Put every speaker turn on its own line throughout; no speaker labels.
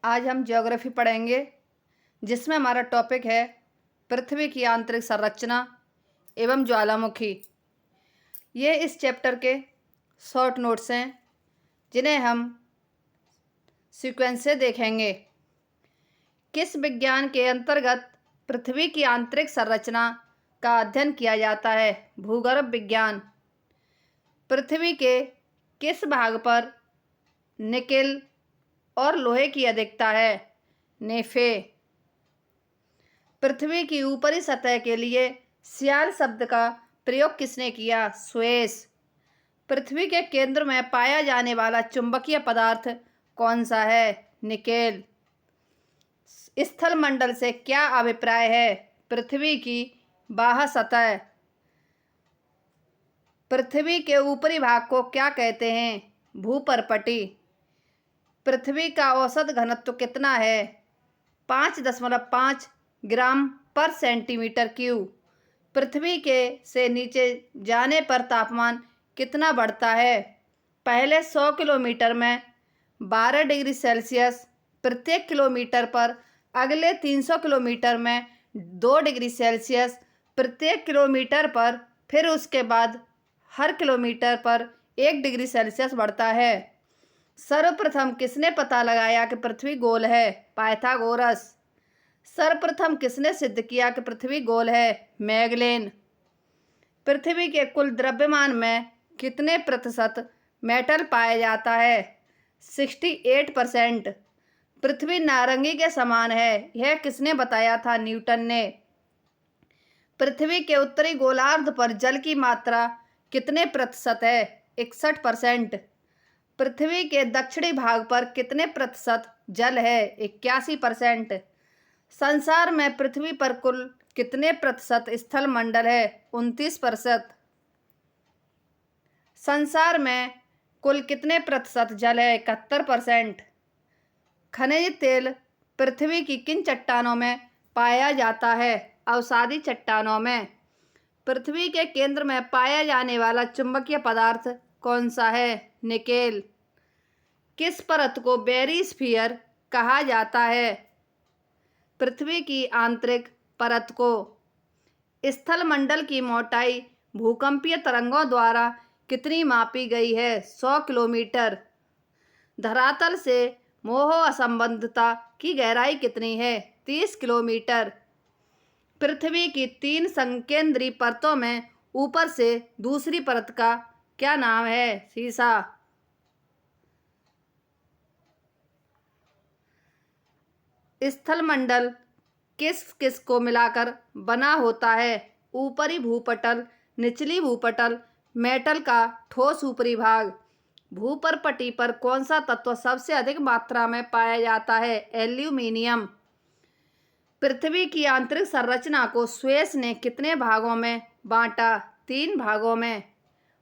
आज हम ज्योग्राफी पढ़ेंगे जिसमें हमारा टॉपिक है पृथ्वी की आंतरिक संरचना एवं ज्वालामुखी। ये इस चैप्टर के शॉर्ट नोट्स हैं जिन्हें हम सीक्वेंस से देखेंगे। किस विज्ञान के अंतर्गत पृथ्वी की आंतरिक संरचना का अध्ययन किया जाता है? भूगर्भ विज्ञान। पृथ्वी के किस भाग पर निकेल और लोहे की अधिकता है? नेफे। पृथ्वी की ऊपरी सतह के लिए सियाल शब्द का प्रयोग किसने किया? स्वेस। पृथ्वी के केंद्र में पाया जाने वाला चुंबकीय पदार्थ कौन सा है? निकेल। स्थल मंडल से क्या अभिप्राय है? पृथ्वी की बाह्य सतह। पृथ्वी के ऊपरी भाग को क्या कहते हैं? भूपर्पटी। पृथ्वी का औसत घनत्व कितना है? 5.5 ग्राम पर सेंटीमीटर क्यूब। पृथ्वी के से नीचे जाने पर तापमान कितना बढ़ता है? पहले 100 किलोमीटर में 12 डिग्री सेल्सियस प्रत्येक किलोमीटर पर, अगले 300 किलोमीटर में 2 डिग्री सेल्सियस प्रत्येक किलोमीटर पर, फिर उसके बाद हर किलोमीटर पर 1 डिग्री सेल्सियस बढ़ता है। सर्वप्रथम किसने पता लगाया कि पृथ्वी गोल है? पाइथागोरस। सर्वप्रथम किसने सिद्ध किया कि पृथ्वी गोल है? मैगलेन। पृथ्वी के कुल द्रव्यमान में कितने प्रतिशत मेटल पाया जाता है? 68%। पृथ्वी नारंगी के समान है, यह किसने बताया था? न्यूटन ने। पृथ्वी के उत्तरी गोलार्ध पर जल की मात्रा कितने प्रतिशत है? 61%। पृथ्वी के दक्षिणी भाग पर कितने प्रतिशत जल है? 81%। संसार में पृथ्वी पर कुल कितने प्रतिशत स्थल मंडल है? 29%। संसार में कुल कितने प्रतिशत जल है? 71%। खनिज तेल पृथ्वी की किन चट्टानों में पाया जाता है? अवसादी चट्टानों में। पृथ्वी के केंद्र में पाया जाने वाला चुंबकीय पदार्थ कौन सा है? निकेल। किस परत को बेरिस्फीयर कहा जाता है? पृथ्वी की आंतरिक परत को। स्थल मंडल की मोटाई भूकंपीय तरंगों द्वारा कितनी मापी गई है? 100 किलोमीटर। धरातल से मोह असंबद्धता की गहराई कितनी है? 30 किलोमीटर। पृथ्वी की 3 संकेंद्री परतों में ऊपर से दूसरी परत का क्या नाम है? सीसा। स्थल मंडल किस किस को मिलाकर बना होता है? ऊपरी भूपटल, निचली भूपटल, मेटल का ठोस ऊपरी भाग। भूपर्पटी पर कौन सा तत्व सबसे अधिक मात्रा में पाया जाता है? एल्यूमीनियम। पृथ्वी की आंतरिक संरचना को स्वेस ने कितने भागों में बांटा? 3 भागों में।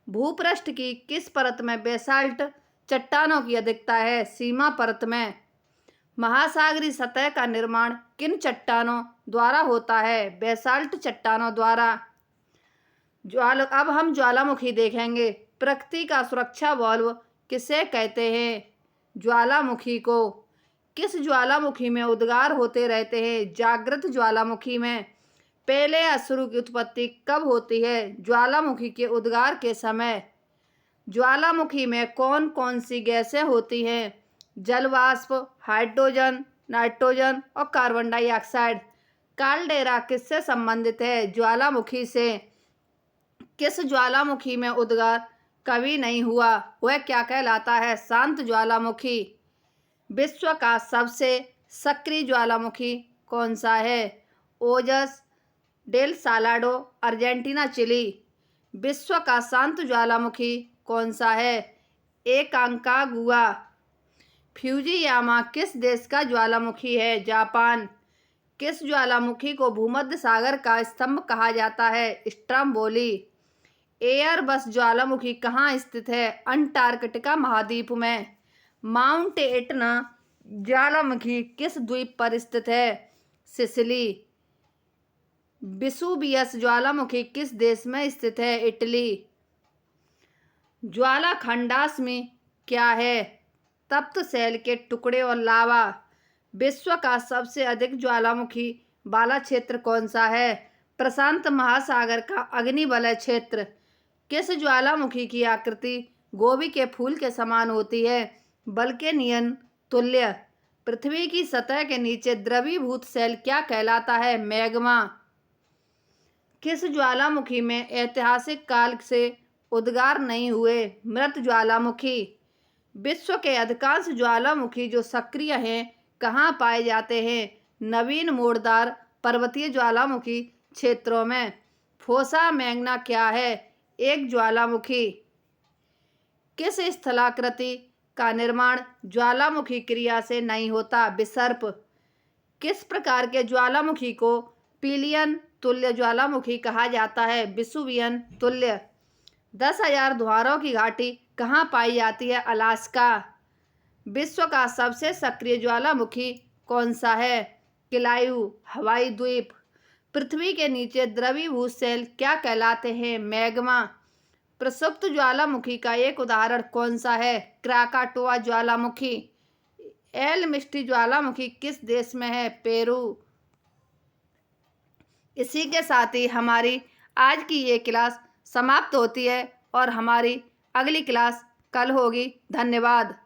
भूपृष्ठ की किस परत में बेसाल्ट चट्टानों की अधिकता है? सीमा परत में। महासागरीय सतह का निर्माण किन चट्टानों द्वारा होता है? बेसाल्ट चट्टानों द्वारा। अब हम ज्वालामुखी देखेंगे। प्रकृति का सुरक्षा वाल्व किसे कहते हैं? ज्वालामुखी को। किस ज्वालामुखी में उद्गार होते रहते हैं? जागृत ज्वालामुखी में। पहले अश्रु की उत्पत्ति कब होती है? ज्वालामुखी के उद्गार के समय। ज्वालामुखी में कौन कौन सी गैसें होती हैं? जलवाष्प, हाइड्रोजन, नाइट्रोजन और कार्बन डाइऑक्साइड। काल्डेरा किससे संबंधित है? ज्वालामुखी से। किस ज्वालामुखी में उद्गार कभी नहीं हुआ? वह क्या कहलाता है? शांत ज्वालामुखी। विश्व का सबसे सक्रिय ज्वालामुखी कौन सा है? ओजस डेल सालाडो, अर्जेंटीना, चिली। विश्व का शांत ज्वालामुखी कौन सा है? एकांकागुआ। फ्यूजियामा किस देश का ज्वालामुखी है? जापान। किस ज्वालामुखी को भूमध्य सागर का स्तंभ कहा जाता है? स्ट्रम्बोली। एयरबस ज्वालामुखी कहाँ स्थित है? अंटार्कटिका महाद्वीप में। माउंट एटना ज्वालामुखी किस द्वीप पर स्थित है? सिसिली। विसुवियस ज्वालामुखी किस देश में स्थित है? इटली। ज्वालाखंडाग्नि क्या है? तप्त शैल के टुकड़े और लावा। विश्व का सबसे अधिक ज्वालामुखी वाला क्षेत्र कौन सा है? प्रशांत महासागर का अग्निवलय क्षेत्र। किस ज्वालामुखी की आकृति गोभी के फूल के समान होती है? वल्केनियन तुल्य। पृथ्वी की सतह के नीचे द्रवीभूत सेल क्या कहलाता है? मैग्मा। किस ज्वालामुखी में ऐतिहासिक काल से उद्गार नहीं हुए? मृत ज्वालामुखी। विश्व के अधिकांश ज्वालामुखी जो सक्रिय हैं कहाँ पाए जाते हैं? नवीन मोड़दार पर्वतीय ज्वालामुखी क्षेत्रों में। फोसा मैग्ना क्या है? एक ज्वालामुखी। किस स्थलाकृति का निर्माण ज्वालामुखी क्रिया से नहीं होता? विसर्प। किस प्रकार के ज्वालामुखी को पिलियन तुल्य ज्वालामुखी कहा जाता है? विसुवियन तुल्य। 10,000 धुआरों की घाटी कहाँ पाई जाती है? अलास्का। विश्व का सबसे सक्रिय ज्वालामुखी कौन सा है? किलायू हवाई द्वीप। पृथ्वी के नीचे द्रवीभूत सेल क्या कहलाते हैं? मैग्मा। प्रसुप्त ज्वालामुखी का एक उदाहरण कौन सा है? क्राकाटोआ ज्वालामुखी। एल मिस्टी ज्वालामुखी किस देश में है? पेरू। इसी के साथ ही हमारी आज की ये क्लास समाप्त होती है और हमारी अगली क्लास कल होगी। धन्यवाद।